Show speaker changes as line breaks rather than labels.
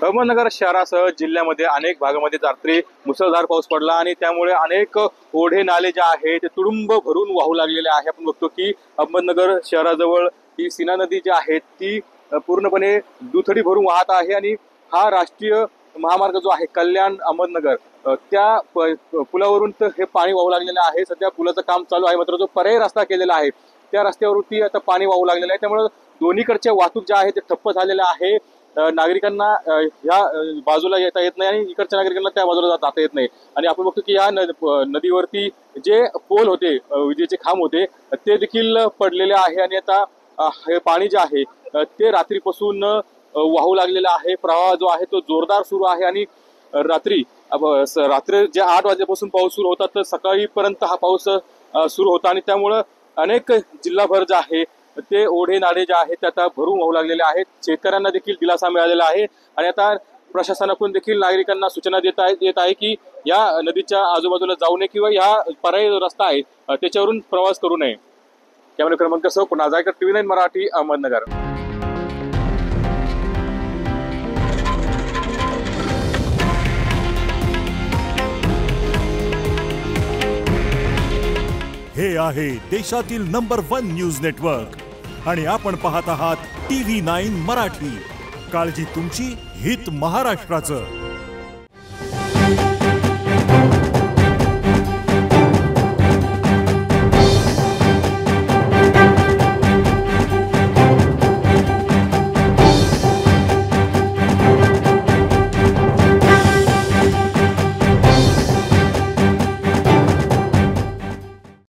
अहमदनगर शहरासह जिल्ह्यामध्ये अनेक भागामध्ये रात्री मुसळधार पाऊस पडला आणि त्यामुळे अनेक ओढे नाले जे आहेत ते तुडुंब भरून वाहू लागलेले आहे। आपण बघतो की अहमदनगर शहराजवळ ही सीना नदी जी आहे ती पूर्णपणे दुथडी भरून वाहत आहे आणि हा राष्ट्रीय महामार्ग जो आहे कल्याण अहमदनगर त्या पुलावरून तर हे पाणी वाहू लागलेलं आहे। सध्या पुलाचं काम चालू आहे, मात्र जो पर्यायी रस्ता केलेला आहे त्या रस्त्यावरती आता पाणी वाहू लागलेलं आहे। त्यामुळे दोन्हीकडच्या वाहतूक ज्या आहे ते ठप्प झालेल्या आहे। नागरिकांना ह्या बाजूला येता येत नाही आणि इकडच्या नागरिकांना त्या बाजूला जाता येत नाही। आणि आपण बघतो की या नदीवरती जे पोल होते, विजेचे खांब होते, ते देखील पडलेले आहे आणि आता हे पाणी जे आहे ते रात्रीपासून वाहू लागलेला आहे। प्रवाह जो आहे तो जोरदार सुरू आहे आणि रात्री जे 8 वाजेपासून पाऊस सुरू होता तर सकाळीपर्यंत हा पाऊस सुरू होता आणि त्यामुळं अनेक जिल्हाभर जे आहे ते ओढे नाले जे आहेत ते आता भरून वाहू लागलेले आहेत। शेतकऱ्यांना देखील दिलासा मिळालेला आहे आणि आता प्रशासनाकडून देखील नागरिकांना सूचना देत आहे की या नदीच्या आजूबाजूला जाऊ नये किंवा या पर्यायी रस्ता आहे त्याच्यावरून प्रवास करू नये। कॅमेरा क्रमांक 6 पुन्हा जायकर TV9 मराठी अहमदनगर।
हे आहे देशातील नंबर 1 न्यूज नेटवर्क आणि आपण पाहत आहात TV9 मराठी। काळजी तुमची, हित महाराष्ट्राचं।